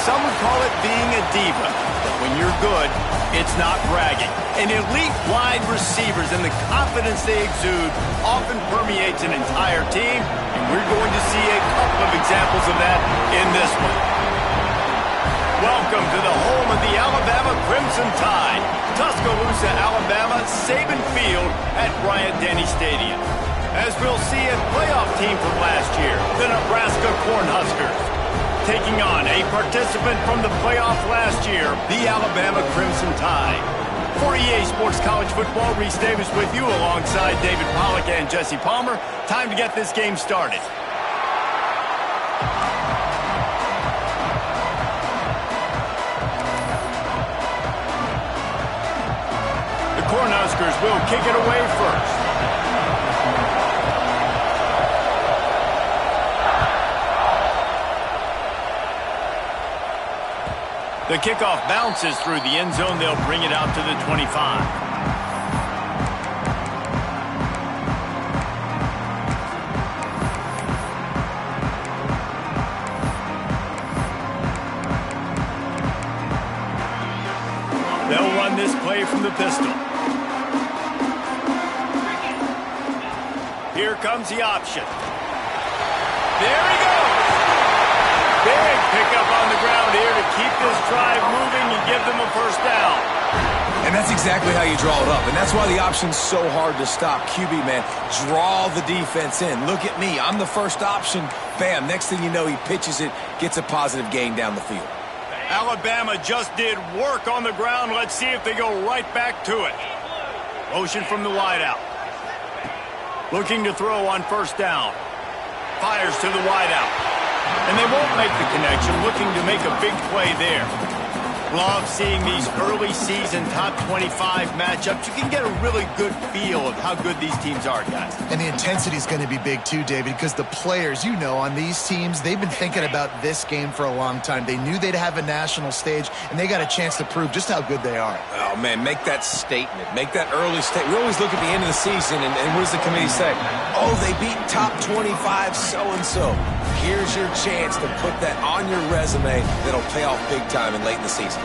some would call it being a diva. But when you're good, it's not bragging. And elite wide receivers and the confidence they exude often permeates an entire team, and we're going to see a couple of examples of that in this one. Welcome to the home of the Alabama Crimson Tide, Tuscaloosa, Alabama, Saban Field at Bryant-Denny Stadium. As we'll see a playoff team from last year, the Nebraska Cornhuskers, taking on a participant from the playoff last year, the Alabama Crimson Tide. For EA Sports College Football, Reese Davis with you alongside David Pollack and Jesse Palmer. Time to get this game started. The Cornhuskers will kick it away first. The kickoff bounces through the end zone. They'll bring it out to the 25. They'll run this play from the pistol. Here comes the option. There he goes. Big pickup on the ground here to keep this drive moving and give them a first down. And that's exactly how you draw it up. And that's why the option's so hard to stop. QB, man, draw the defense in. Look at me. I'm the first option. Bam. Next thing you know, he pitches it, gets a positive gain down the field. Alabama just did work on the ground. Let's see if they go right back to it. Motion from the wideout. Looking to throw on first down. Fires to the wideout. And they won't make the connection, looking to make a big play there. Love seeing these early season top 25 matchups. You can get a really good feel of how good these teams are, guys. And the intensity is going to be big too, David, because the players, you know, on these teams, they've been thinking about this game for a long time. They knew they'd have a national stage, and they got a chance to prove just how good they are. Oh, man, make that statement. Make that early statement. We always look at the end of the season, and what does the committee say? Oh, they beat top 25 so-and-so. Here's your chance to put that on your resume that'll pay off big time and late in the season.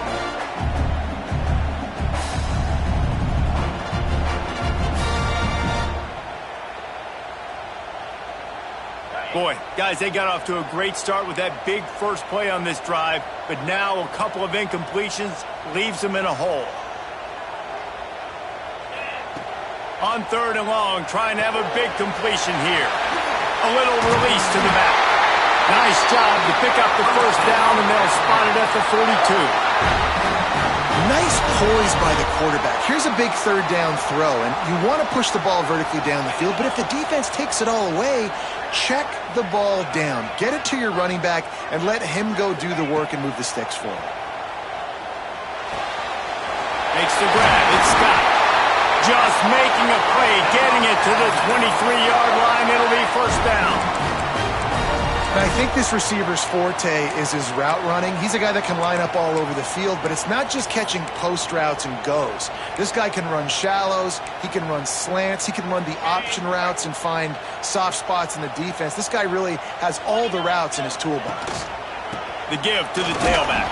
Boy, guys, they got off to a great start with that big first play on this drive, but now a couple of incompletions leaves them in a hole. On third and long, trying to have a big completion here. A little release to the back. Nice job to pick up the first down, and they'll spot it at the 42. Nice poise by the quarterback. Here's a big third down throw, and you want to push the ball vertically down the field, but if the defense takes it all away, check the ball down. Get it to your running back and let him go do the work and move the sticks for him. Makes the grab. It's Scott. Just making a play, getting it to the 23-yard line. It'll be first down. I think this receiver's forte is his route running. He's a guy that can line up all over the field, but it's not just catching post routes and goes. This guy can run shallows, he can run slants, he can run the option routes and find soft spots in the defense. This guy really has all the routes in his toolbox. The give to the tailback.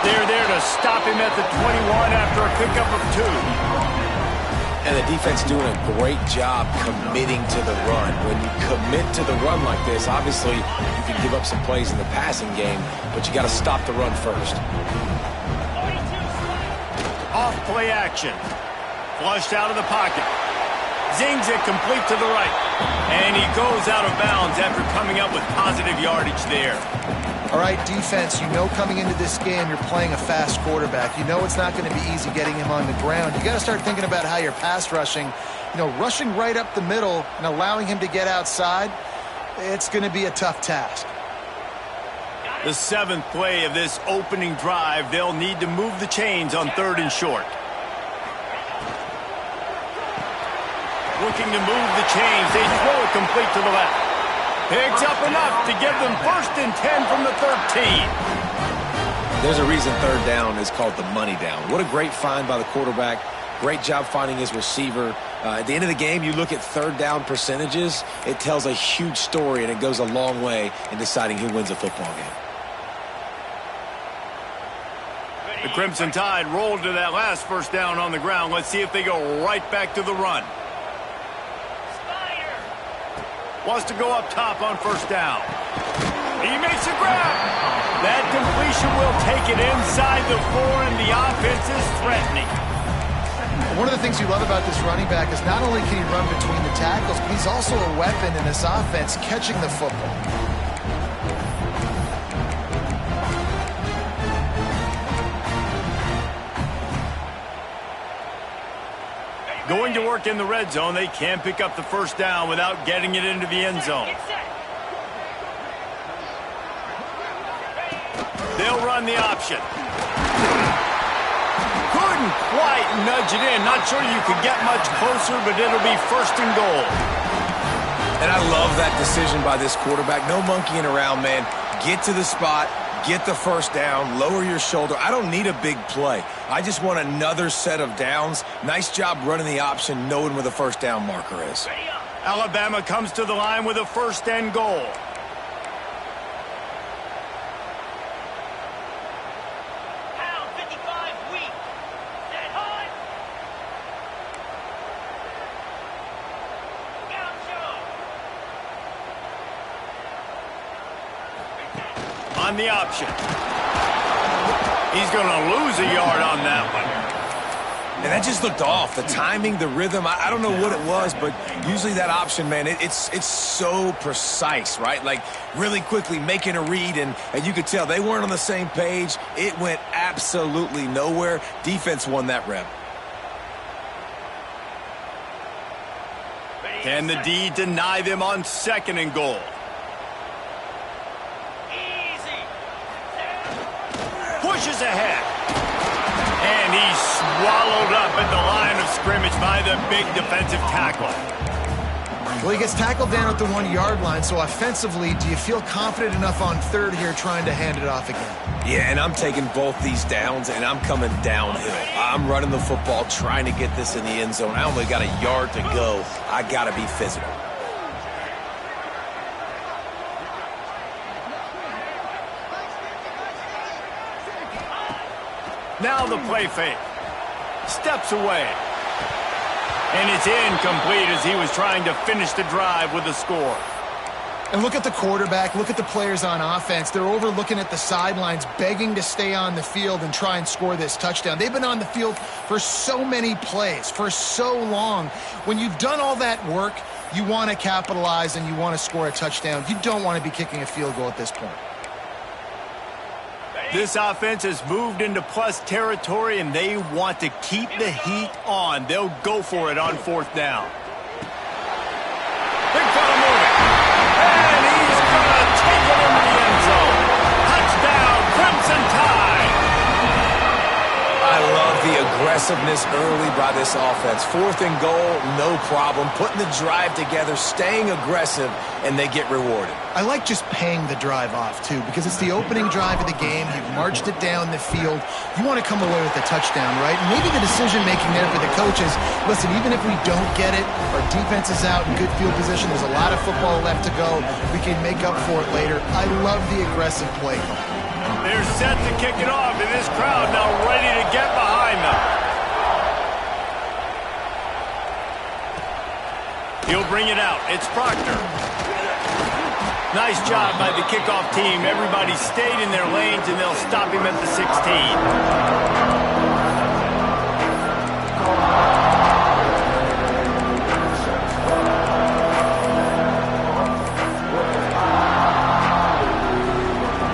They're there to stop him at the 21 after a pickup of 2. And the defense doing a great job committing to the run. When you commit to the run like this, obviously you can give up some plays in the passing game, but you got to stop the run first. Off play action. Flushed out of the pocket. Zings it complete to the right. And he goes out of bounds after coming up with positive yardage there. All right, defense, you know coming into this game you're playing a fast quarterback. You know it's not going to be easy getting him on the ground. You got to start thinking about how you're pass rushing. You know, rushing right up the middle and allowing him to get outside, it's going to be a tough task. The 7th play of this opening drive, they'll need to move the chains on third and short. Looking to move the chains. They throw it complete to the left. Picks up enough to give them first and 10 from the 13. There's a reason third down is called the money down. What a great find by the quarterback. Great job finding his receiver. At the end of the game, you look at third down percentages. It tells a huge story, and it goes a long way in deciding who wins a football game. The Crimson Tide rolled to that last first down on the ground. Let's see if they go right back to the run. Wants to go up top on first down. He makes a grab. That completion will take it inside the 4, and the offense is threatening. One of the things you love about this running back is not only can he run between the tackles, but he's also a weapon in this offense catching the football. Going to work in the red zone, they can pick up the first down without getting it into the end zone. They'll run the option. Couldn't quite nudge it in. Not sure you could get much closer, but it'll be first and goal. And I love that decision by this quarterback. No monkeying around, man. Get to the spot. Get the first down, lower your shoulder. I don't need a big play. I just want another set of downs. Nice job running the option, knowing where the first down marker is. Alabama comes to the line with a first and goal. On the option. He's going to lose a yard on that one. And that just looked off. The timing, the rhythm, I don't know what it was, but usually that option, man, it's so precise, right? Like really quickly making a read, and you could tell they weren't on the same page. It went absolutely nowhere. Defense won that rep. Can the D deny them on second and goal? Pushes ahead. And he's swallowed up at the line of scrimmage by the big defensive tackle. Well, he gets tackled down at the 1-yard line, so offensively, do you feel confident enough on third here trying to hand it off again? Yeah, and I'm taking both these downs, and I'm coming downhill. I'm running the football, trying to get this in the end zone. I only got a yard to go. I got to be physical. Now the play fake. Steps away. And it's incomplete as he was trying to finish the drive with a score. And look at the quarterback. Look at the players on offense. They're over looking at the sidelines, begging to stay on the field and try and score this touchdown. They've been on the field for so many plays, for so long. When you've done all that work, you want to capitalize and you want to score a touchdown. You don't want to be kicking a field goal at this point. This offense has moved into plus territory, and they want to keep the heat on. They'll go for it on fourth down. Big fella moving. And he's going to take it into the end zone. Touchdown, Crimson Tide. I love the aggressiveness early by this offense. Fourth and goal, no problem. Putting the drive together, staying aggressive, and they get rewarded. I like just paying the drive off, too, because it's the opening drive of the game. You've marched it down the field. You want to come away with a touchdown, right? And maybe the decision-making there for the coaches, listen, even if we don't get it, our defense is out in good field position. There's a lot of football left to go. We can make up for it later. I love the aggressive play call. They're set to kick it off, and this crowd now ready to get behind them. He'll bring it out. It's Proctor. Nice job by the kickoff team. Everybody stayed in their lanes, and they'll stop him at the 16.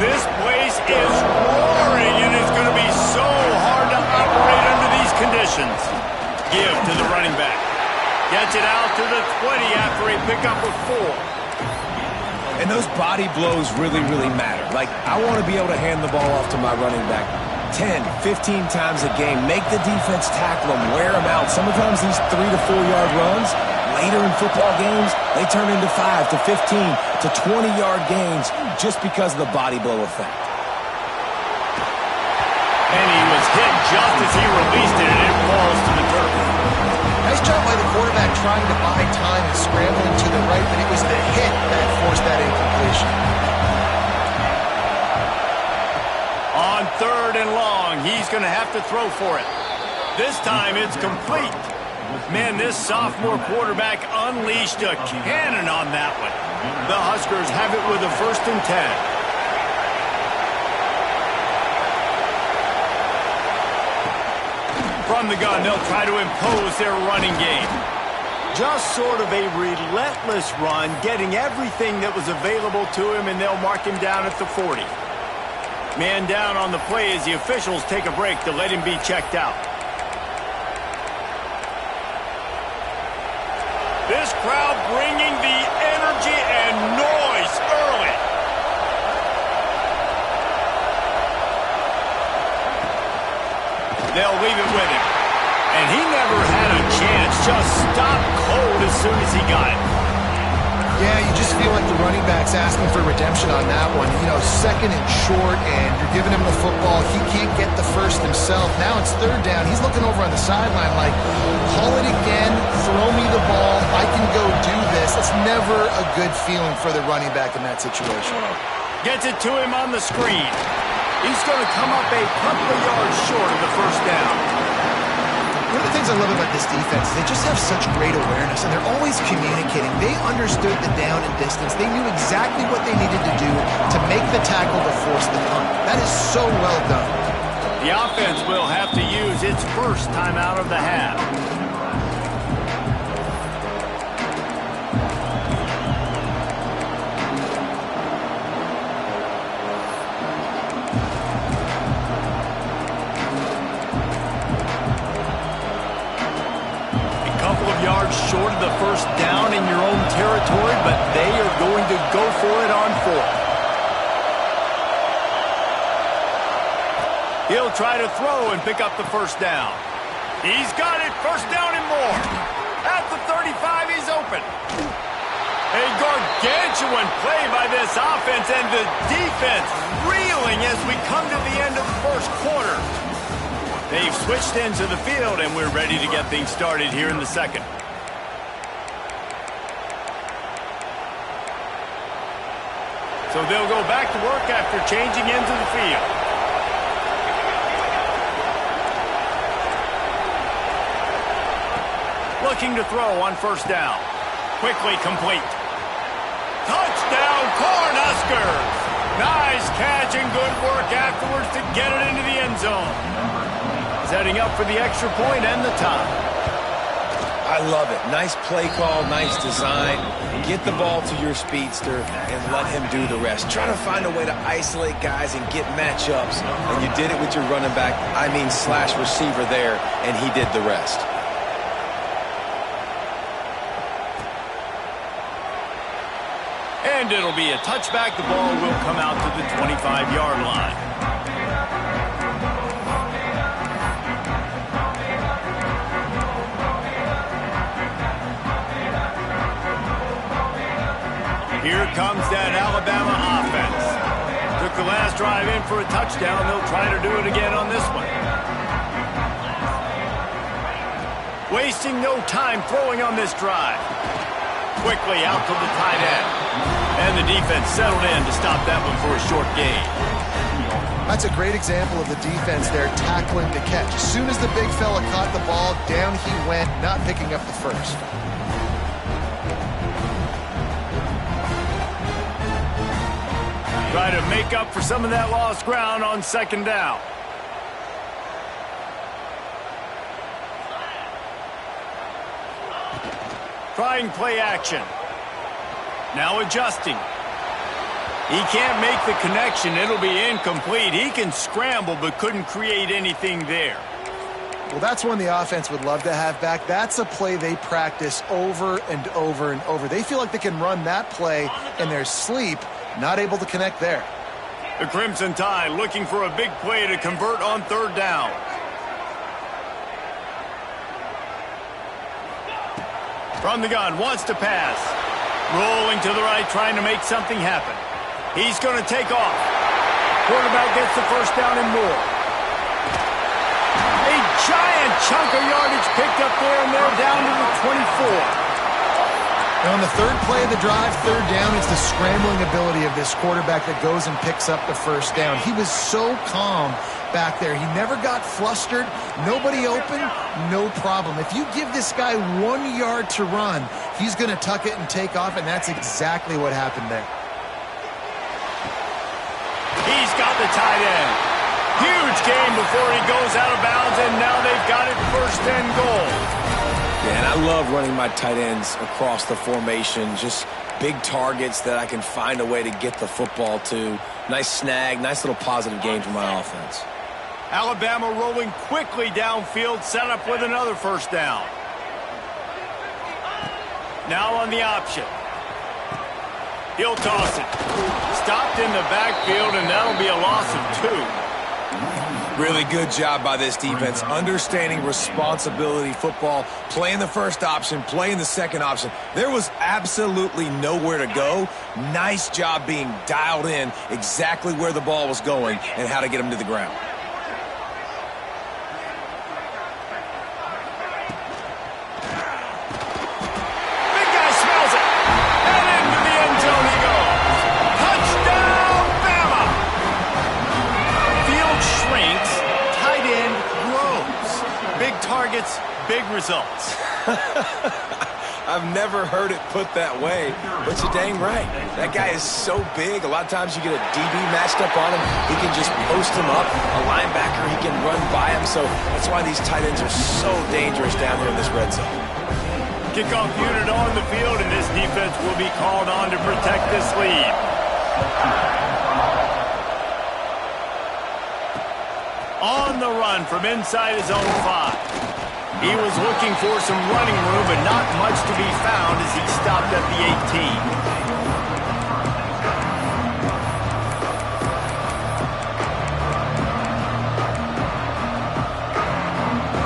This place is roaring, and it's going to be so hard to operate under these conditions. Give to the running back. Gets it out to the 20 after a pickup of 4. And those body blows really, really matter. Like, I want to be able to hand the ball off to my running back 10, 15 times a game. Make the defense tackle them, wear them out. Sometimes these 3 to 4 yard runs, later in football games, they turn into 5 to 15 to 20 yard gains just because of the body blow effect. And he was hit just as he released it, and it falls to the turf. Nice job by the quarterback trying to buy time and scrambling to the right, but it was the hit that forced that incompletion. On 3rd and long. He's going to have to throw for it. This time it's complete. Man, this sophomore quarterback unleashed a cannon on that one. The Huskers have it with a 1st and 10. From the gun, they'll try to impose their running game. Just sort of a relentless run, getting everything that was available to him, and they'll mark him down at the 40. Man down on the play as the officials take a break to let him be checked out. This crowd bringing the energy and noise early. They'll leave it with him. And he never had a chance. Just stopped cold as soon as he got it. Yeah, you just feel like the running back's asking for redemption on that one. You know, 2nd and short, and you're giving him the football. He can't get the first himself. Now it's 3rd down. He's looking over on the sideline like, call it again, throw me the ball, I can go do this. It's never a good feeling for the running back in that situation. Gets it to him on the screen. He's going to come up a couple of yards short of the 1st down. One of the things I love about this defense is they just have such great awareness, and they're always communicating. They understood the down and distance. They knew exactly what they needed to do to make the tackle to force the punt. That is so well done. The offense will have to use its first timeout of the half. Yards short of the 1st down in your own territory, but they are going to go for it on 4th. He'll try to throw and pick up the 1st down. He's got it, 1st down and more. At the 35, he's open. A gargantuan play by this offense, and the defense reeling as we come to the end of the 1st quarter. They've switched into the field, and we're ready to get things started here in the 2nd. So they'll go back to work after changing into the field. Looking to throw on 1st down. Quickly complete. Touchdown, Cornhuskers! Nice catch and good work afterwards to get it into the end zone. Setting up for the extra point and the tie. I love it. Nice play call, nice design. Get the ball to your speedster and let him do the rest. Try to find a way to isolate guys and get matchups. And you did it with your running back, slash receiver there, and he did the rest. And it'll be a touchback. The ball will come out to the 25-yard line. Here comes that Alabama offense. Took the last drive in for a touchdown. They'll try to do it again on this one. Wasting no time throwing on this drive. Quickly out to the tight end. And the defense settled in to stop that one for a short gain. That's a great example of the defense there tackling to catch. As soon as the big fella caught the ball, down he went, not picking up the first. Try to make up for some of that lost ground on 2nd down. Trying play action. Now adjusting. He can't make the connection. It'll be incomplete. He can scramble but couldn't create anything there. Well, that's one the offense would love to have back. That's a play they practice over and over and over. They feel like they can run that play in their sleep. Not able to connect there. The Crimson Tide looking for a big play to convert on 3rd down. From the gun, wants to pass. Rolling to the right, trying to make something happen. He's going to take off. Quarterback gets the 1st down and more. A giant chunk of yardage picked up there, and they're down to the 24. Now on the third play of the drive, third down, it's the scrambling ability of this quarterback that goes and picks up the first down. He was so calm back there. He never got flustered. Nobody open, no problem. If you give this guy 1 yard to run, he's going to tuck it and take off, and that's exactly what happened there. He's got the tight end. Huge gain before he goes out of bounds, and now they've got it first and goal. Yeah, and I love running my tight ends across the formation. Just big targets that I can find a way to get the football to. Nice snag, nice little positive gain for my offense. Alabama rolling quickly downfield, set up with another first down. Now on the option. He'll toss it. Stopped in the backfield, and that'll be a loss of 2. Really good job by this defense, understanding responsibility football, playing the first option, playing the second option. There was absolutely nowhere to go. Nice job being dialed in exactly where the ball was going and how to get him to the ground. Big guy smells it. And into the end zone he goes. Touchdown, Bama! Field shrinks, tight end grows. Big targets, big results. I've never heard it put that way, but you're dang right. That guy is so big. A lot of times you get a DB matched up on him. He can just post him up. A linebacker, he can run by him. So that's why these tight ends are so dangerous down here in this red zone. Kickoff unit on the field, and this defense will be called on to protect this lead. On the run from inside his own 5. He was looking for some running room, but not much to be found as he stopped at the 18.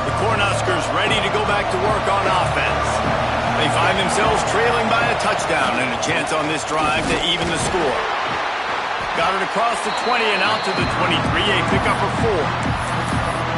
The Cornhuskers ready to go back to work on offense. They find themselves trailing by a touchdown and a chance on this drive to even the score. Got it across the 20 and out to the 23, a pickup of 4.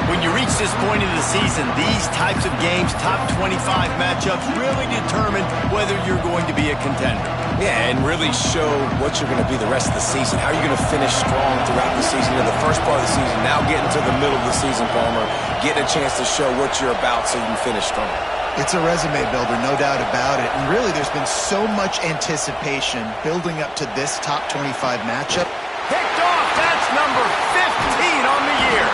When you reach this point in the season, these types of games, top 25 matchups, really determine whether you're going to be a contender. Yeah, and really show what you're going to be the rest of the season. How are you going to finish strong throughout the season, in the first part of the season, now getting to the middle of the season, Palmer, getting a chance to show what you're about so you can finish strong. It's a resume builder, no doubt about it. And really, there's been so much anticipation building up to this top 25 matchup. Picked off, that's number 15 on the year.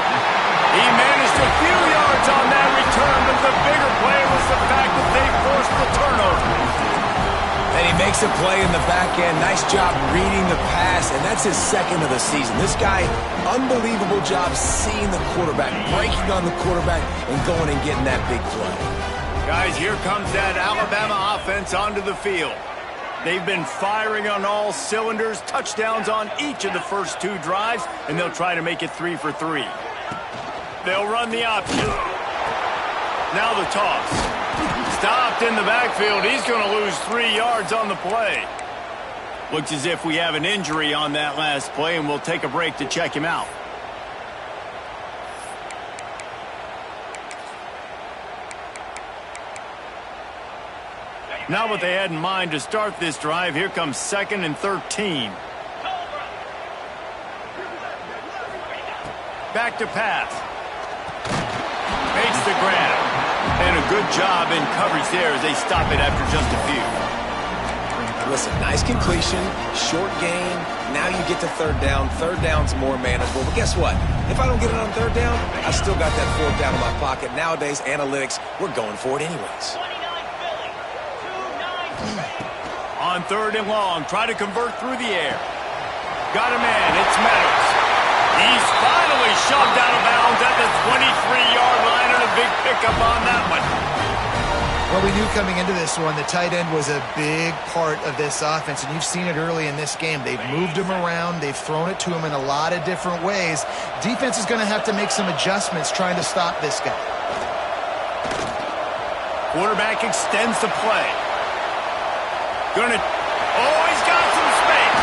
He managed a few yards on that return, but the bigger play was the fact that they forced the turnover. And he makes a play in the back end. Nice job reading the pass, and that's his second of the season. This guy, unbelievable job seeing the quarterback, breaking on the quarterback, and going and getting that big play. Guys, here comes that Alabama offense onto the field. They've been firing on all cylinders, touchdowns on each of the first 2 drives, and they'll try to make it 3 for 3. They'll run the option. Now the toss. Stopped in the backfield. He's going to lose 3 yards on the play. Looks as if we have an injury on that last play, and we'll take a break to check him out. Now what they had in mind to start this drive, here comes 2nd and 13. Back to pass. Makes the grab. And a good job in coverage there as they stop it after just a few. Listen, nice completion, short gain. Now you get to third down. Third down's more manageable. But guess what? If I don't get it on third down, I still got that 4th down in my pocket. Nowadays, analytics, we're going for it anyways. On 3rd and long, try to convert through the air. Got a man, it's Meadows. He's finally shoved out of bounds at the 23-yard line, and a big pickup on that one. Well, we knew coming into this one, the tight end was a big part of this offense, and you've seen it early in this game. They've moved him around. They've thrown it to him in a lot of different ways. Defense is going to have to make some adjustments trying to stop this guy. Quarterback extends the play. He's got some space.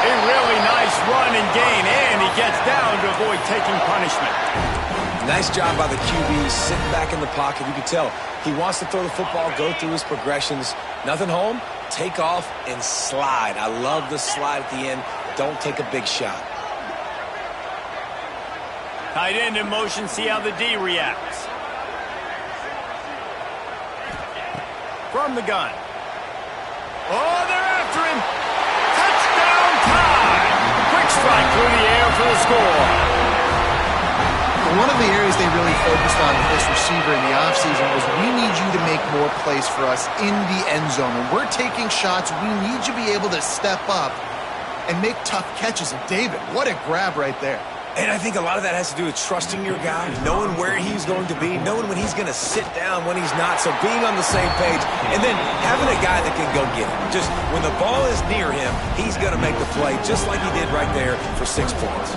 A really nice run and gain, and he gets down to avoid taking punishment. Nice job by the QB, sitting back in the pocket. You can tell he wants to throw the football, go through his progressions. Nothing home, take off and slide. I love the slide at the end. Don't take a big shot. Tight end in motion, see how the D reacts. From the gun. Oh, they're after him. Touchdown time. Quick strike through the air for the score. One of the areas they really focused on with this receiver in the offseason was we need you to make more plays for us in the end zone. When we're taking shots, we need you to be able to step up and make tough catches. And David, what a grab right there. And I think a lot of that has to do with trusting your guy, knowing where he's going to be, knowing when he's going to sit down, when he's not. So being on the same page, and then having a guy that can go get it. Just when the ball is near him, he's going to make the play, just like he did right there for 6 points.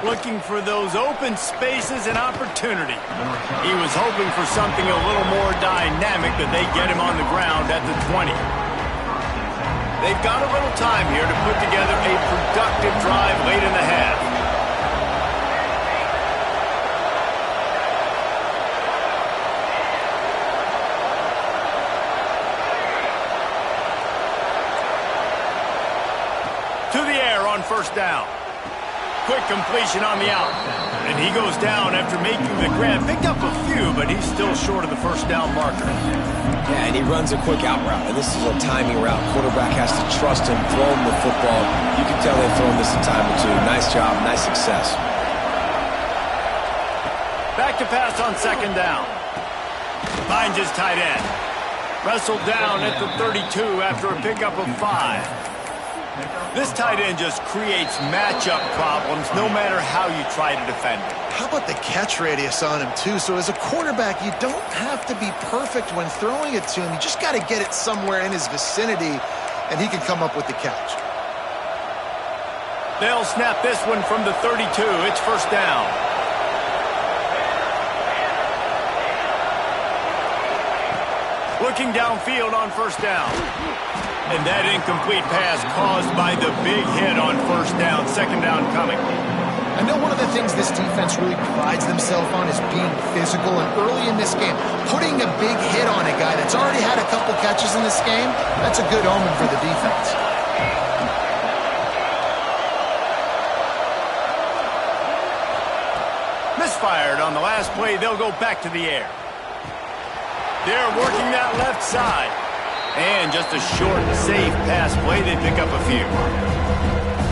Looking for those open spaces and opportunity. He was hoping for something a little more dynamic, but they get him on the ground at the 20. They've got a little time here to put together a productive drive late in the half. To the air on first down. Quick completion on the out. And he goes down after making the grab. Picked up a few, but he's still short of the first down marker. Yeah, and he runs a quick out route, and this is a timing route. Quarterback has to trust him, throw him the football. You can tell they've thrown this a time or two. Nice job, nice success. Back to pass on second down. Finds his tight end. Wrestled down at the 32 after a pickup of 5. This tight end just creates matchup problems no matter how you try to defend him. How about the catch radius on him, too? So as a quarterback, you don't have to be perfect when throwing it to him. You just got to get it somewhere in his vicinity, and he can come up with the catch. They'll snap this one from the 32. It's first down. Looking downfield on first down. And that incomplete pass caused by the big hit on first down. Second down coming. I know one of the things this defense really prides themselves on is being physical. And early in this game, putting a big hit on a guy that's already had a couple catches in this game, that's a good omen for the defense. Misfired on the last play. They'll go back to the air. They're working that left side. And just a short, safe pass play. They pick up a few.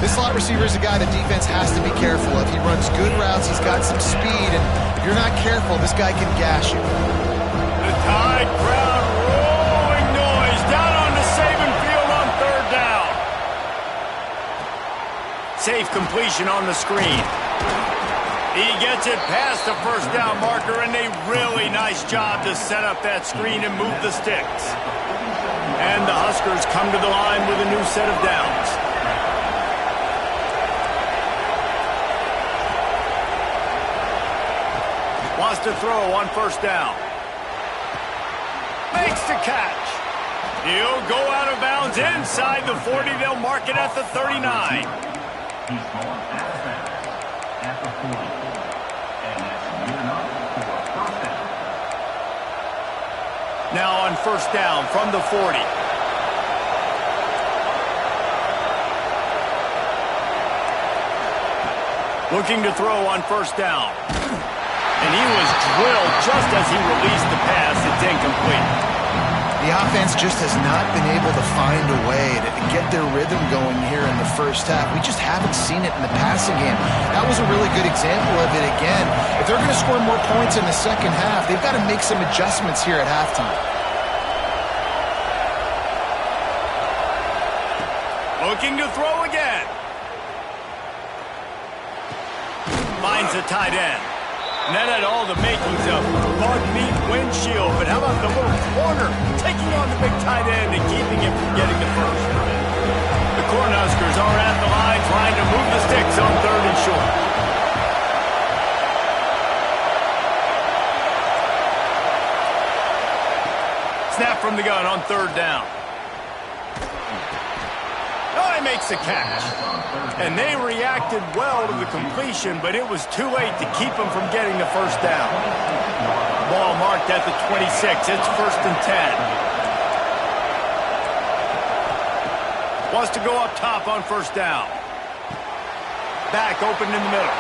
This slot receiver is a guy the defense has to be careful of. He runs good routes. He's got some speed. And if you're not careful, this guy can gash you. The Tide crowd rolling noise down on the Saban field on third down. Safe completion on the screen. He gets it past the first down marker, and a really nice job to set up that screen and move the sticks. And the Huskers come to the line with a new set of downs. Wants to throw on first down. Makes the catch. He'll go out of bounds inside the 40. They'll mark it at the 39. Now on first down from the 40. Looking to throw on first down. And he was drilled just as he released the pass. It's incomplete. The offense just has not been able to find a way to get their rhythm going here in the first half. We just haven't seen it in the passing game. That was a really good example of it again. If they're going to score more points in the second half, they've got to make some adjustments here at halftime. Looking to throw again. Finds a tight end. And that had all the makings of bug meat windshield. But how about the little corner taking on the big tight end and keeping him from getting the first? The Cornhuskers are at the line trying to move the sticks on third and short. from the gun on 3rd down. Oh, he makes a catch. And they reacted well to the completion, but it was too late to keep them from getting the 1st down. Ball marked at the 26. It's 1st and 10. Wants to go up top on 1st down. Back open in the middle.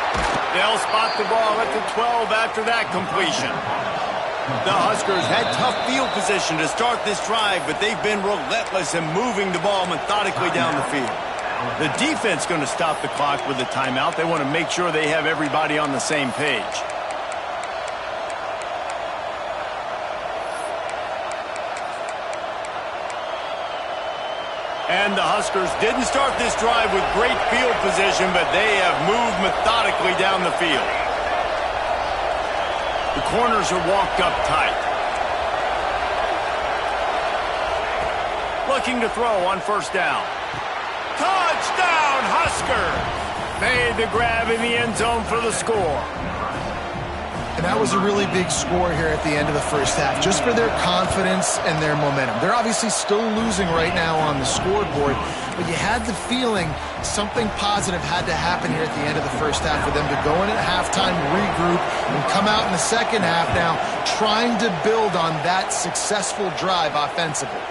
They'll spot the ball at the 12 after that completion. The Huskers had tough field position to start this drive, but they've been relentless in moving the ball methodically down the field. The defense going to stop the clock with a timeout. They want to make sure they have everybody on the same page. And the Huskers didn't start this drive with great field position, but they have moved methodically down the field. The corners are walked up tight. Looking to throw on 1st down. Touchdown, Huskers! Made the grab in the end zone for the score. And that was a really big score here at the end of the 1st half, just for their confidence and their momentum. They're obviously still losing right now on the scoreboard, but you had the feeling something positive had to happen here at the end of the 1st half for them to go in at halftime, regroup, and come out in the 2nd half now trying to build on that successful drive offensively.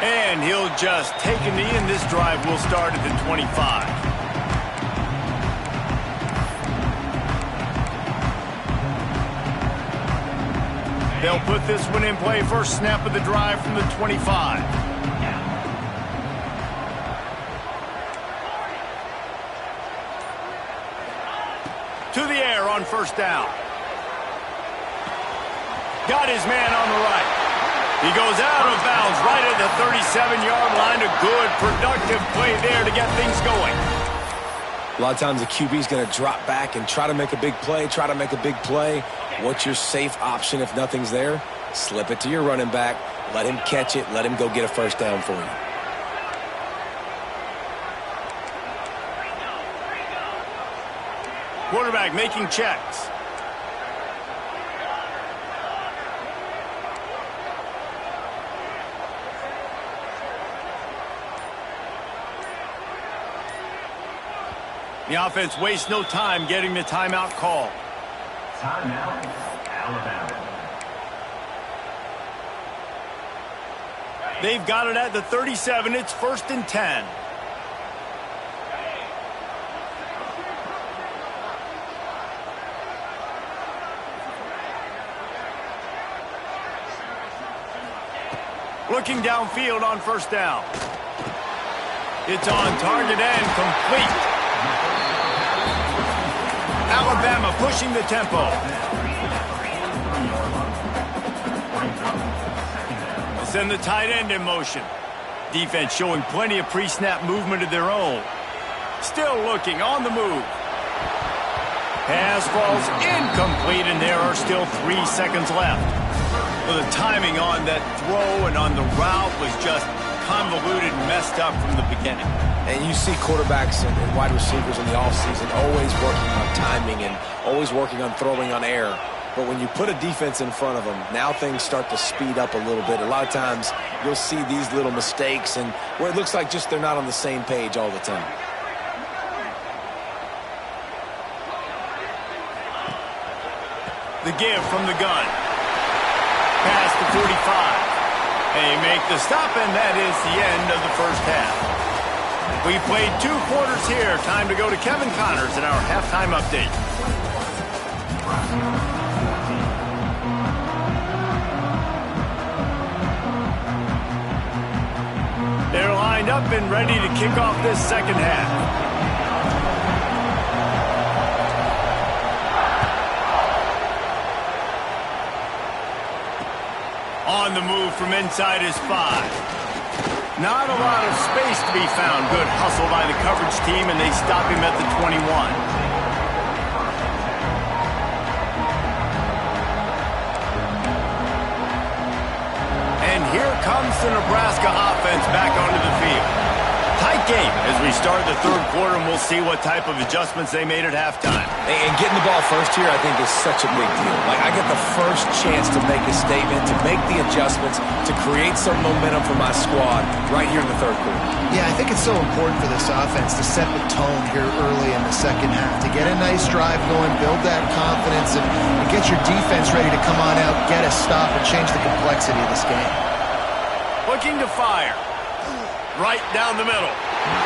And he'll just take a knee, and this drive will start at the 25. They'll put this one in play. First snap of the drive from the 25. To the air on 1st down. Got his man on the right. He goes out of bounds right at the 37-yard line. A good, productive play there to get things going. A lot of times the QB is going to drop back and try to make a big play, What's your safe option if nothing's there? Slip it to your running back. Let him catch it. Let him go get a 1st down for you. Quarterback making checks. The offense wastes no time getting the timeout call. Timeout, Alabama. They've got it at the 37. It's 1st and 10. Looking downfield on 1st down. It's on target and complete. Alabama pushing the tempo. They'll send the tight end in motion. Defense showing plenty of pre-snap movement of their own. Still looking on the move. Pass falls incomplete, and there are still 3 seconds left. Well, the timing on that throw and on the route was just convoluted and messed up from the beginning. And you see quarterbacks and wide receivers in the offseason always working on timing and always working on throwing on air. But when you put a defense in front of them, now things start to speed up a little bit. A lot of times you'll see these little mistakes and where it looks like just they're not on the same page all the time. The give from the gun. Past the 45. They make the stop, and that is the end of the 1st half. We played 2 quarters here. Time to go to Kevin Connors in our halftime update. They're lined up and ready to kick off this 2nd half. On the move from inside his 5. Not a lot of space to be found. Good hustle by the coverage team, and they stop him at the 21. And here comes the Nebraska offense back onto the field. Tight game as we start the third quarter, and we'll see what type of adjustments they made at halftime. And getting the ball first here, I think, is such a big deal. Like, I get the first chance to make a statement, to make the adjustments, to create some momentum for my squad right here in the third quarter. Yeah, I think it's so important for this offense to set the tone here early in the second half, to get a nice drive going, build that confidence, and get your defense ready to come on out, get a stop, and change the complexity of this game. Looking to fire. Right down the middle.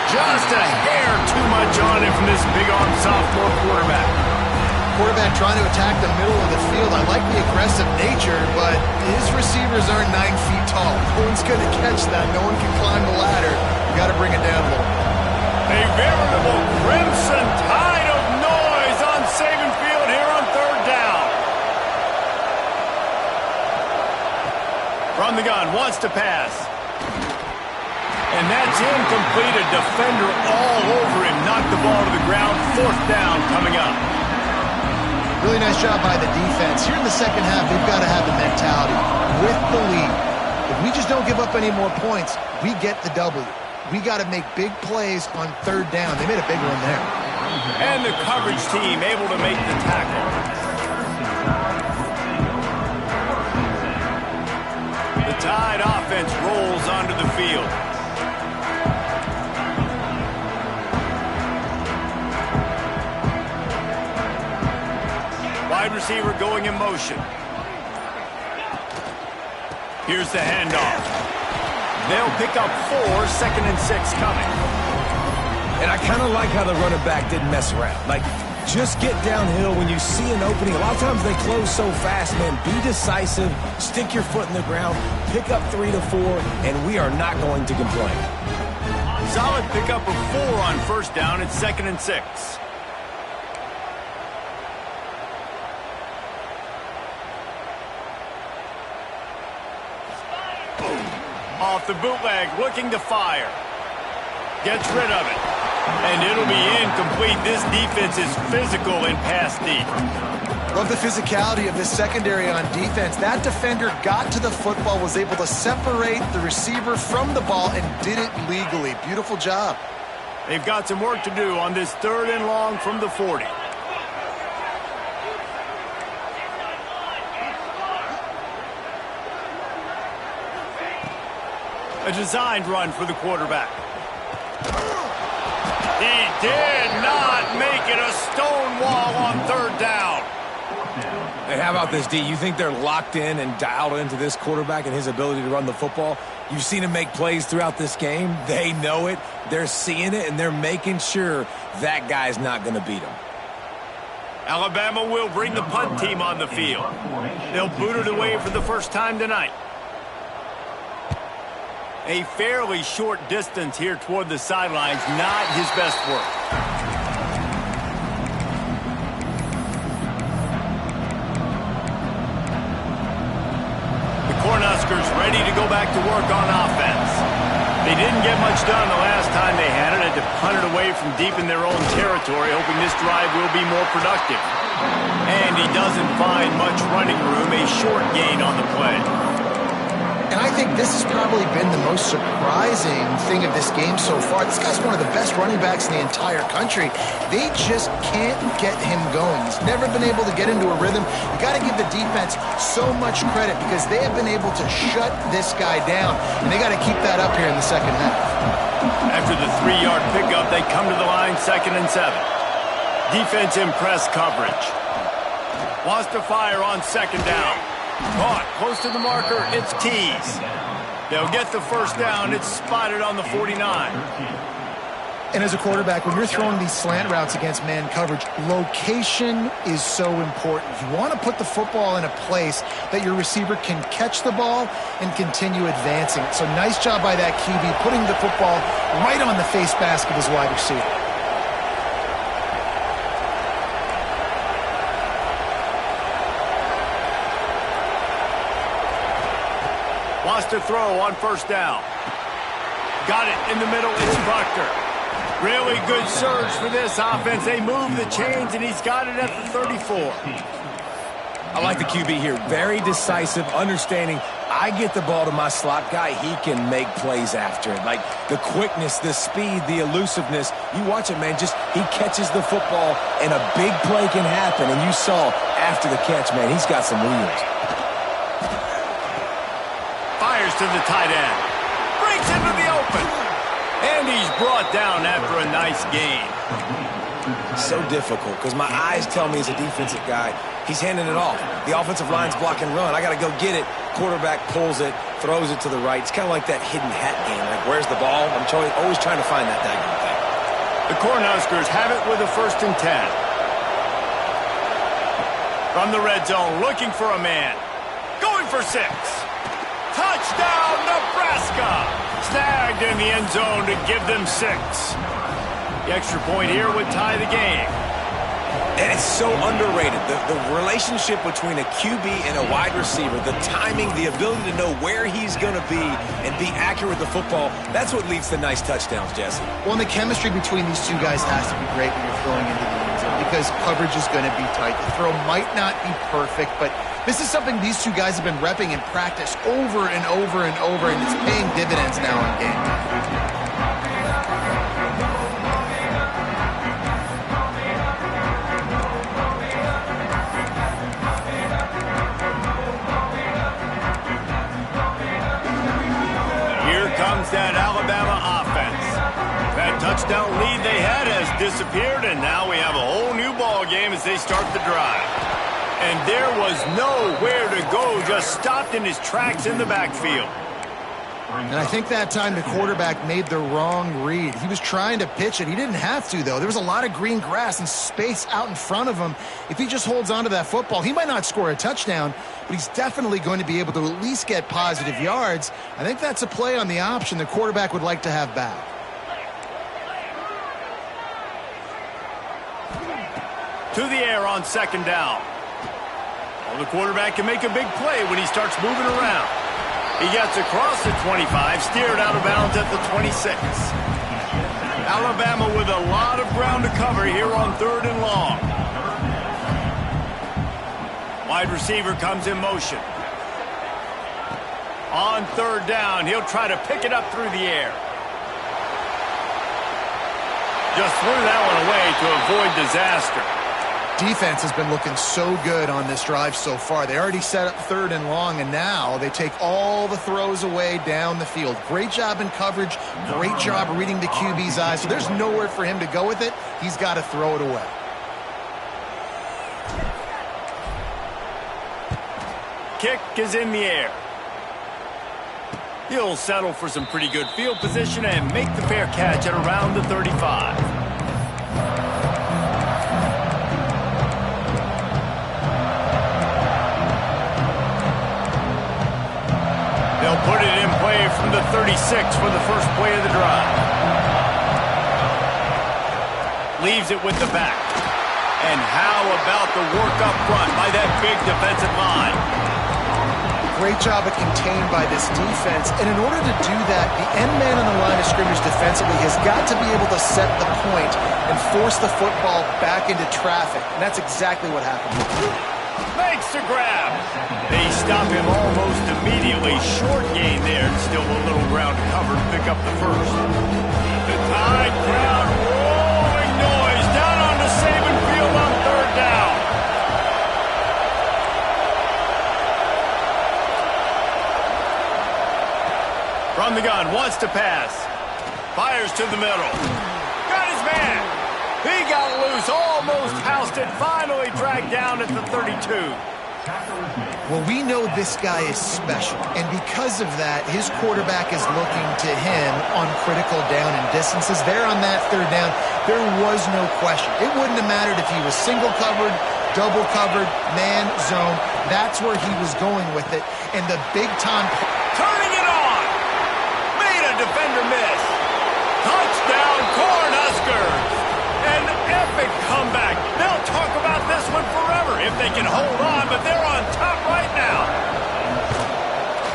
Just a hair too much on him from this big-arm sophomore quarterback. Quarterback trying to attack the middle of the field. I like the aggressive nature, but his receivers aren't 9 feet tall. No one's going to catch that. No one can climb the ladder. You got to bring it down a little. A veritable crimson tide of noise on Saban Field here on third down. From the gun, wants to pass. And that's incomplete. A defender all over him. Knocked the ball to the ground. Fourth down coming up. Really nice job by the defense. Here in the second half, they've got to have the mentality with the lead. If we just don't give up any more points, we get the W. We got to make big plays on third down. They made a big one there. And the coverage team able to make the tackle. The Tide offense rolls onto the field. Wide receiver going in motion. Here's the handoff. They'll pick up 4, second and 6 coming. And I kind of like how the running back didn't mess around. Like, just get downhill when you see an opening. A lot of times they close so fast, man. Be decisive, stick your foot in the ground, pick up 3 to 4, and we are not going to complain. Solid pickup of 4 on first down. It's second and 6. Off the bootleg, looking to fire. Gets rid of it. And it'll be incomplete. This defense is physical in pass deep. Love the physicality of this secondary on defense. That defender got to the football, was able to separate the receiver from the ball, and did it legally. Beautiful job. They've got some work to do on this third and long from the 40. A designed run for the quarterback. He did not make it. A stone wall on third down. Hey, how about this, D? You think they're locked in and dialed into this quarterback and his ability to run the football? You've seen him make plays throughout this game. They know it. They're seeing it, and they're making sure that guy's not going to beat him. Alabama will bring the punt team on the field. They'll boot it away for the first time tonight. A fairly short distance here toward the sidelines, not his best work. The Cornhuskers ready to go back to work on offense. They didn't get much done the last time they had it. Had to punt it away from deep in their own territory, hoping this drive will be more productive. And he doesn't find much running room, a short gain on the play. And I think this has probably been the most surprising thing of this game so far. This guy's one of the best running backs in the entire country. They just can't get him going. He's never been able to get into a rhythm. You got to give the defense so much credit because they have been able to shut this guy down. And they got to keep that up here in the second half. After the 3-yard pickup, they come to the line, second and 7. Defense in press coverage. Wants to fire on second down. Caught close to the marker. It's Tees. They'll get the first down. It's spotted on the 49. And as a quarterback, when you're throwing these slant routes against man coverage, location is so important. You want to put the football in a place that your receiver can catch the ball and continue advancing. So nice job by that QB, putting the football right on the face mask of his wide receiver. Wants to throw on first down. Got it in the middle. It's Buckner. Really good surge for this offense. They move the chains, and he's got it at the 34. I like the QB here. Very decisive, understanding I get the ball to my slot guy, he can make plays after it. Like the quickness, the speed, the elusiveness. You watch it, man, just he catches the football and a big play can happen. And you saw after the catch, man, he's got some wheels. Fires to the tight end. Breaks into the open. And he's brought down after a nice gain. So difficult because my eyes tell me as a defensive guy, he's handing it off. The offensive line's block and run. I got to go get it. Quarterback pulls it, throws it to the right. It's kind of like that hidden hat game. Like, where's the ball? I'm always trying to find that daggone thing. The Cornhuskers have it with a 1st and 10. From the red zone, looking for a man. Going for 6. Touchdown, Nebraska! Snagged in the end zone to give them 6. The extra point here would tie the game. And it's so underrated. The relationship between a QB and a wide receiver, the timing, the ability to know where he's going to be and be accurate with the football, that's what leads to nice touchdowns, Jesse. Well, and the chemistry between these two guys has to be great when you're throwing into the end zone because coverage is going to be tight. The throw might not be perfect, but this is something these two guys have been repping in practice over and over and over, and it's paying dividends now in game time. That Alabama offense. That touchdown lead they had has disappeared, and now we have a whole new ball game as they start the drive. And there was nowhere to go, just stopped in his tracks in the backfield. And I think that time the quarterback made the wrong read. He was trying to pitch it. He didn't have to, though. There was a lot of green grass and space out in front of him. If he just holds on to that football, he might not score a touchdown, but he's definitely going to be able to at least get positive yards. I think that's a play on the option the quarterback would like to have back. To the air on 2nd down. Well, the quarterback can make a big play when he starts moving around. He gets across the 25, steered out of bounds at the 26. Alabama with a lot of ground to cover here on 3rd and long. Wide receiver comes in motion. On 3rd down, he'll try to pick it up through the air. Just threw that one away to avoid disaster. Defense has been looking so good on this drive so far. They already set up 3rd and long, and now they take all the throws away down the field. Great job in coverage, great job reading the QB's eyes. So there's nowhere for him to go with it. He's got to throw it away. Kick is in the air. He'll settle for some pretty good field position and make the fair catch at around the 35. They'll put it in play from the 36 for the first play of the drive. Leaves it with the back. And how about the work up front by that big defensive line? Great job of contained by this defense. And in order to do that, the end man on the line of scrimmage defensively has got to be able to set the point and force the football back into traffic. And that's exactly what happened. Makes the grab. They stop him almost immediately. Short gain there. Still a little ground to cover to pick up the first. The Tide crowd rolling noise down on the Saban field on 3rd down. From the gun, wants to pass. Fires to the middle. Got his man. He got loose, almost housed it, finally dragged down at the 32. Well, we know this guy is special, and because of that, his quarterback is looking to him on critical down and distances. There on that 3rd down, there was no question. It wouldn't have mattered if he was single covered, double covered, man, zone. That's where he was going with it, and the big-time... Turning it on! Made a defender miss. Touchdown, Cornhuskers! An epic comeback. They'll talk about this one forever if they can hold on, but they're on top right now.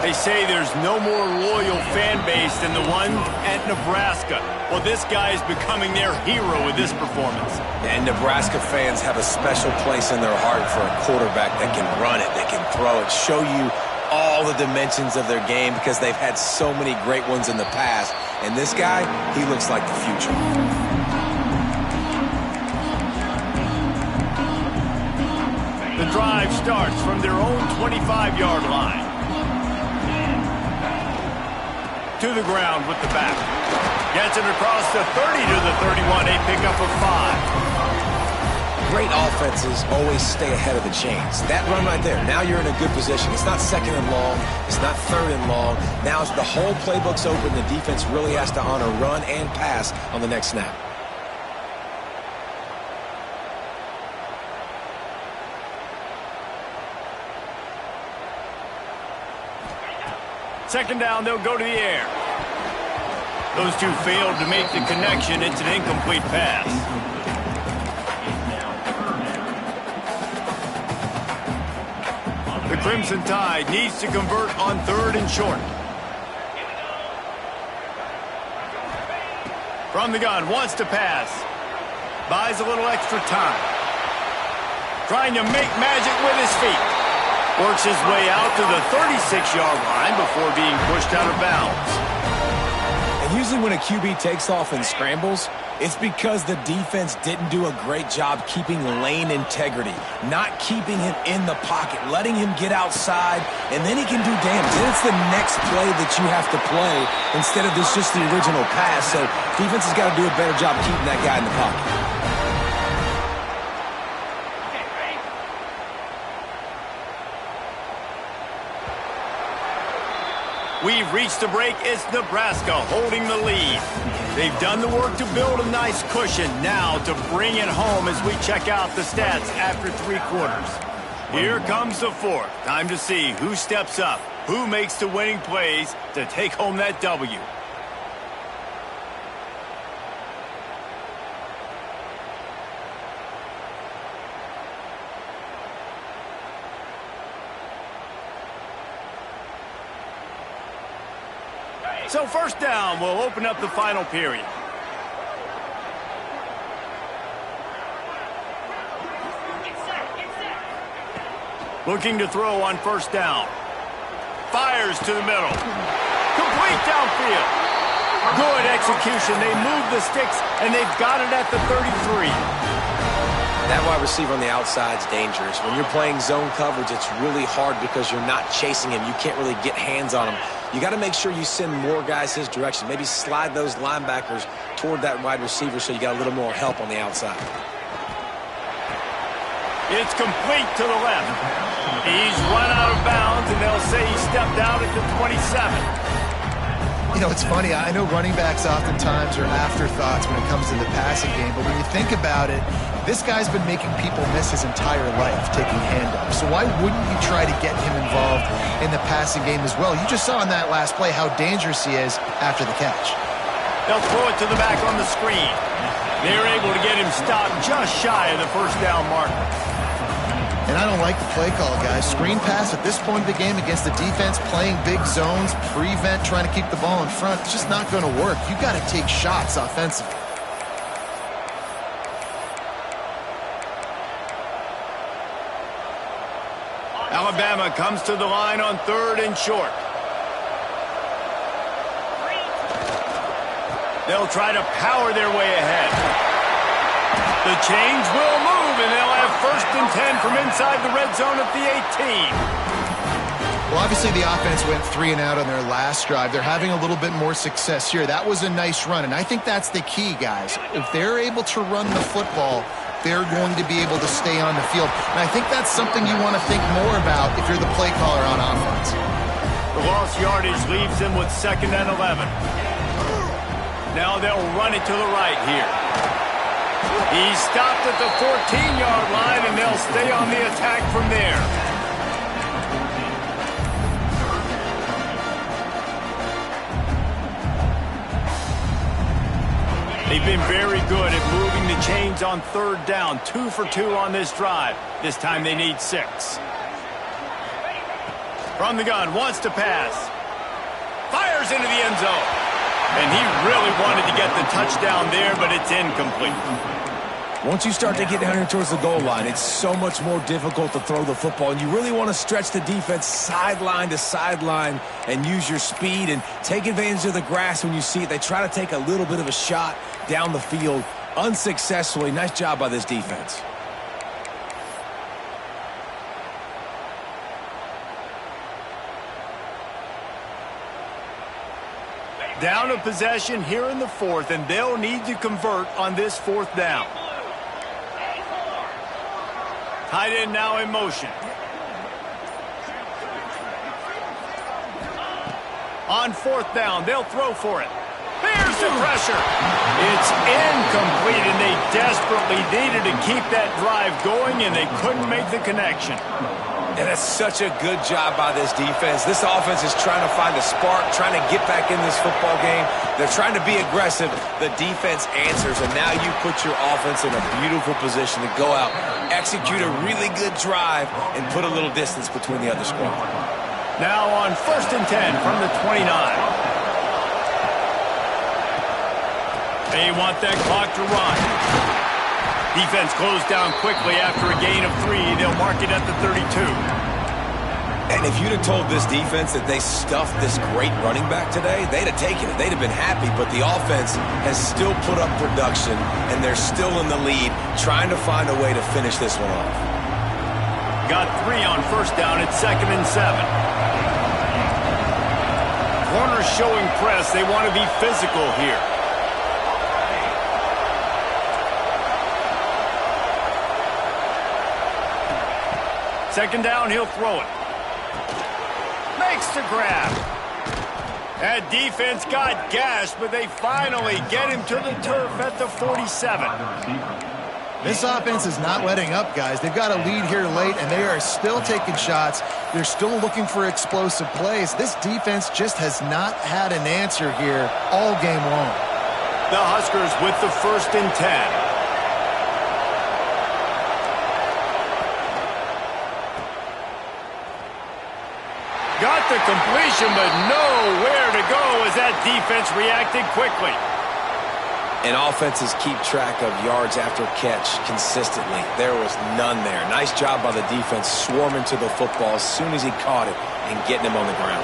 They say there's no more loyal fan base than the one at Nebraska. Well, this guy is becoming their hero with this performance. And Nebraska fans have a special place in their heart for a quarterback that can run it, that can throw it, show you all all the dimensions of their game because they've had so many great ones in the past. And this guy, he looks like the future. The drive starts from their own 25-yard line. To the ground with the back. Gets it across the 30 to the 31, a pickup of 5. Great offenses always stay ahead of the chains. That run right there, now you're in a good position. It's not second and long. It's not third and long. Now the whole playbook's open. The defense really has to honor run and pass on the next snap. Second down, they'll go to the air. Those two failed to make the connection. It's an incomplete pass. The Crimson Tide needs to convert on 3rd and short. From the gun, wants to pass. Buys a little extra time. Trying to make magic with his feet. Works his way out to the 36-yard line before being pushed out of bounds. And usually when a QB takes off and scrambles, it's because the defense didn't do a great job keeping lane integrity, not keeping him in the pocket, letting him get outside, and then he can do damage. Then it's the next play that you have to play instead of just the original pass. So defense has got to do a better job keeping that guy in the pocket. We've reached the break. It's Nebraska holding the lead. They've done the work to build a nice cushion. Now to bring it home as we check out the stats after 3 quarters. Here comes the 4th. Time to see who steps up, who makes the winning plays to take home that W. So first down will open up the final period. Looking to throw on first down. Fires to the middle. Complete downfield. Good execution. They move the sticks, and they've got it at the 33. That wide receiver on the outside is dangerous. When you're playing zone coverage, it's really hard because you're not chasing him. You can't really get hands on him. You got to make sure you send more guys his direction. Maybe slide those linebackers toward that wide receiver so you got a little more help on the outside. It's complete to the left. He's run out of bounds, and they'll say he stepped out at the 27. You know, it's funny. I know running backs oftentimes are afterthoughts when it comes to the passing game, but when you think about it, this guy's been making people miss his entire life taking handoffs. So why wouldn't you try to get him involved in the passing game as well? You just saw in that last play how dangerous he is after the catch. They'll throw it to the back on the screen. They're able to get him stopped just shy of the first down marker. And I don't like the play call, guys. Screen pass at this point of the game against the defense, playing big zones, prevent, trying to keep the ball in front. It's just not going to work. You got to take shots offensively. Alabama comes to the line on 3rd and short. They'll try to power their way ahead. The chains will move, and they'll have 1st and 10 from inside the red zone at the 18. Well, obviously the offense went 3 and out on their last drive. They're having a little bit more success here. That was a nice run, and I think that's the key, guys. If they're able to run the football, they're going to be able to stay on the field. And I think that's something you want to think more about if you're the play caller on offense. The lost yardage leaves them with 2nd and 11. Now they'll run it to the right here. He's stopped at the 14-yard line, and they'll stay on the attack from there. They've been very good at moving the chains on 3rd down. 2 for 2 on this drive. This time they need 6. From the gun, wants to pass. Fires into the end zone. And he really wanted to get the touchdown there, but it's incomplete. Once you start to get down here towards the goal line, it's so much more difficult to throw the football, and you really want to stretch the defense sideline to sideline and use your speed and take advantage of the grass when you see it. They try to take a little bit of a shot down the field unsuccessfully. Nice job by this defense. Down a possession here in the fourth, and they'll need to convert on this fourth down. Tight end now in motion. On fourth down, they'll throw for it. There's the pressure. It's incomplete, and they desperately needed to keep that drive going, and they couldn't make the connection. And that's such a good job by this defense. This offense is trying to find a spark, trying to get back in this football game. They're trying to be aggressive. The defense answers, and now you put your offense in a beautiful position to go out, execute a really good drive, and put a little distance between the other squad. Now on 1st and 10 from the 29. They want that clock to run. Defense closed down quickly after a gain of 3. They'll mark it at the 32. And if you'd have told this defense that they stuffed this great running back today, they'd have taken it. They'd have been happy, but the offense has still put up production, and they're still in the lead, trying to find a way to finish this one off. Got 3 on 1st down at 2nd and 7. Corners showing press. They want to be physical here. Second down, he'll throw it. Makes the grab. That defense got gashed, but they finally get him to the turf at the 47. This offense is not letting up, guys. They've got a lead here late, and they are still taking shots. They're still looking for explosive plays. This defense just has not had an answer here all game long. The Huskers with the 1st and 10. Got the completion, but nowhere to go as that defense reacted quickly. And offenses keep track of yards after catch consistently. There was none there. Nice job by the defense swarming to the football as soon as he caught it and getting him on the ground.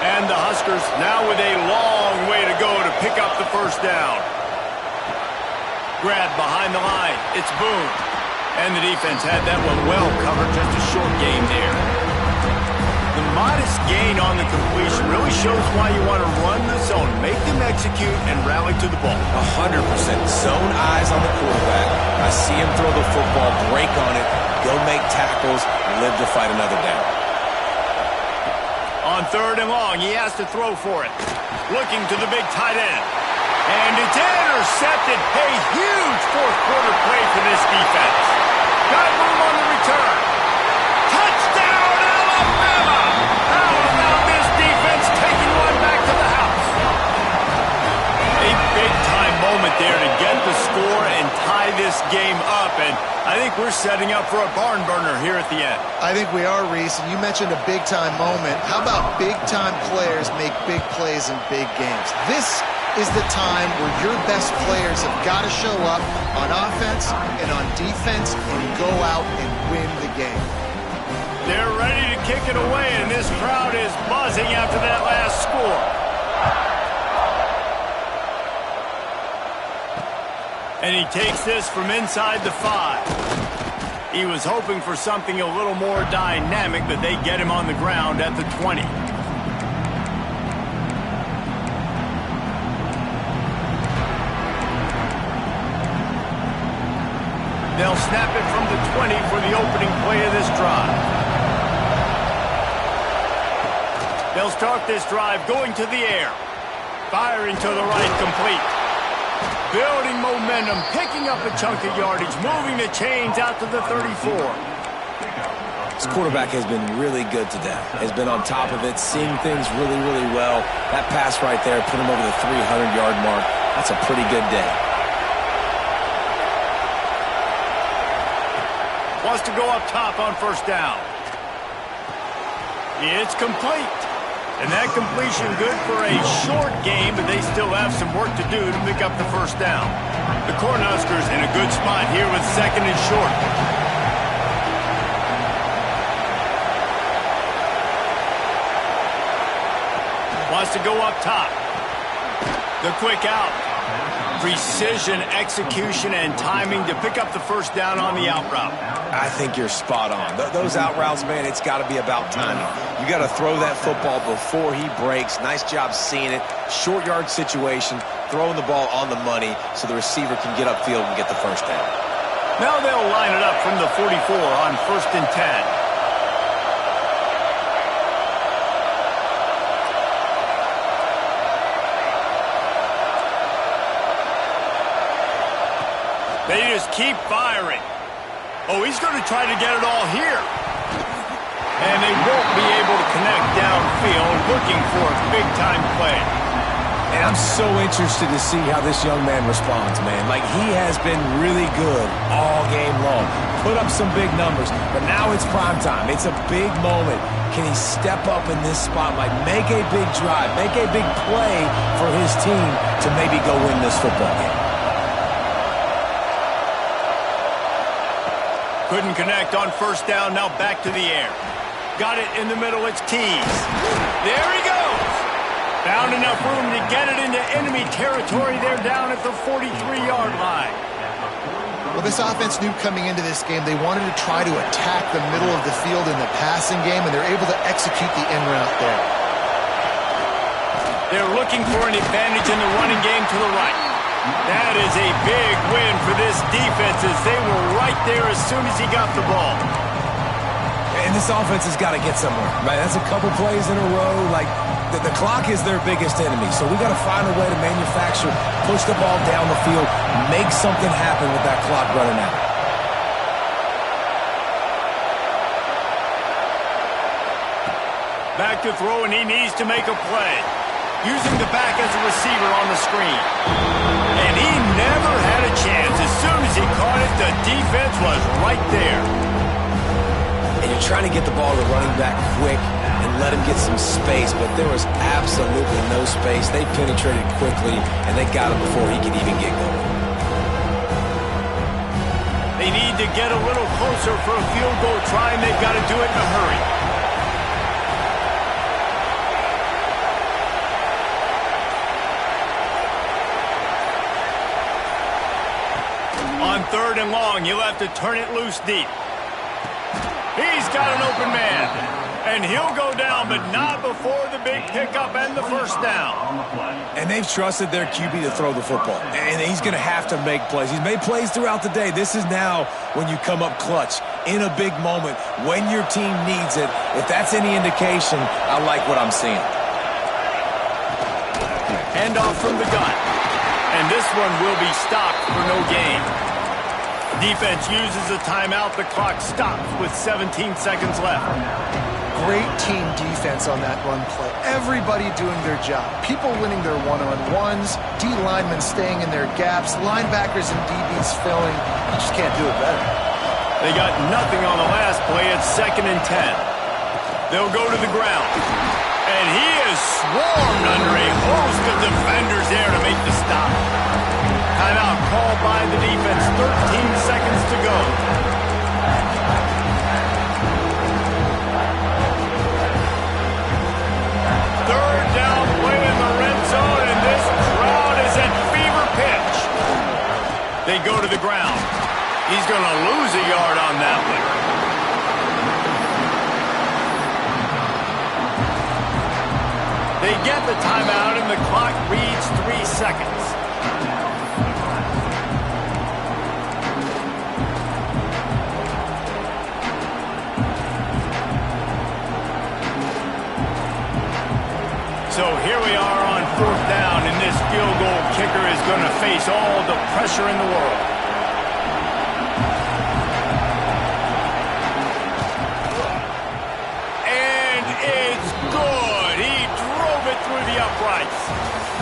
And the Huskers now with a long way to go to pick up the 1st down. Grab behind the line. It's Boone. And the defense had that one well covered. Just a short gain there. The modest gain on the completion really shows why you want to run the zone, make them execute, and rally to the ball. 100%. Zone eyes on the quarterback. I see him throw the football, break on it, go make tackles, and live to fight another down. On 3rd and long, he has to throw for it. Looking to the big tight end. And it's intercepted. A huge fourth-quarter play for this defense. Got room on the return. Touchdown, Alabama! How about this defense taking one back to the house? A big-time moment there to get the score and tie this game up, and I think we're setting up for a barn burner here at the end. I think we are, Reese, and you mentioned a big-time moment. How about big-time players make big plays in big games? This is the time where your best players have got to show up on offense and on defense and go out and win the game. They're ready to kick it away, and this crowd is buzzing after that last score. And he takes this from inside the 5. He was hoping for something a little more dynamic, but they get him on the ground at the 20. They'll snap it from the 20 for the opening play of this drive. They'll start this drive going to the air. Firing to the right, complete. Building momentum, picking up a chunk of yardage, moving the chains out to the 34. This quarterback has been really good today. Has been on top of it, seeing things really, really well. That pass right there put him over the 300-yard mark. That's a pretty good day. Wants to go up top on 1st down. It's complete. And that completion good for a short game, but they may still have some work to do to pick up the first down. The Cornhuskers in a good spot here with second and short. Wants to go up top. The quick out. Precision, execution, and timing to pick up the first down on the out route. I think you're spot on. Those out routes, man, it's got to be about timing. You got to throw that football before he breaks. Nice job seeing it. Short yard situation, throwing the ball on the money so the receiver can get upfield and get the first down. Now they'll line it up from the 44 on 1st and 10. They just keep firing. Oh, he's going to try to get it all here. And they won't be able to connect downfield, looking for a big-time play. And I'm so interested to see how this young man responds, man. Like, he has been really good all game long. Put up some big numbers, but now it's prime time. It's a big moment. Can he step up in this spotlight, make a big drive, make a big play for his team to maybe go win this football game? Couldn't connect on first down, now back to the air. Got it in the middle, it's Keys. There he goes. Found enough room to get it into enemy territory. They're down at the 43-yard line. Well, this offense knew coming into this game they wanted to try to attack the middle of the field in the passing game, and they're able to execute the in route there. They're looking for an advantage in the running game to the right. That is a big win for this defense as they were right there as soon as he got the ball. And this offense has got to get somewhere, right? That's a couple plays in a row. Like, the clock is their biggest enemy, so we got to find a way to manufacture, push the ball down the field, make something happen with that clock running out. Back to throw, and he needs to make a play. Using the back as a receiver on the screen. And he never had a chance. As soon as he caught it, the defense was right there. And you're trying to get the ball to running back quick and let him get some space, but there was absolutely no space. They penetrated quickly, and they got him before he could even get going. They need to get a little closer for a field goal try, and they've got to do it in a hurry. On 3rd and long, he'll have to turn it loose deep. He's got an open man. And he'll go down, but not before the big pickup and the first down. And they've trusted their QB to throw the football. And he's going to have to make plays. He's made plays throughout the day. This is now when you come up clutch in a big moment when your team needs it. If that's any indication, I like what I'm seeing. Handoff from the gun. And this one will be stopped for no gain. Defense uses a timeout. The clock stops with 17 seconds left. Great team defense on that run play. Everybody doing their job. People winning their one-on-ones, D linemen staying in their gaps, linebackers and DBs filling. You just can't do it better. They got nothing on the last play. It's 2nd and 10. They'll go to the ground. And he is swarmed under a host of defenders there to make the stop. Timeout called by the defense. 13 seconds to go. Third down play in the red zone, and this crowd is at fever pitch. They go to the ground. He's going to lose a yard on that one. They get the timeout, and the clock reads 3 seconds. So here we are on 4th down, and this field goal kicker is going to face all the pressure in the world. And it's good. He drove it through the uprights.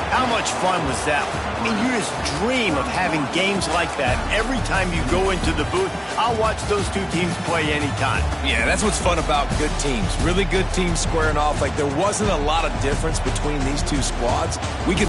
How much fun was that? I mean, you just dream of having games like that every time you go into the booth. I'll watch those two teams play anytime. Yeah, that's what's fun about good teams. Really good teams squaring off. Like, there wasn't a lot of difference between these two squads. We could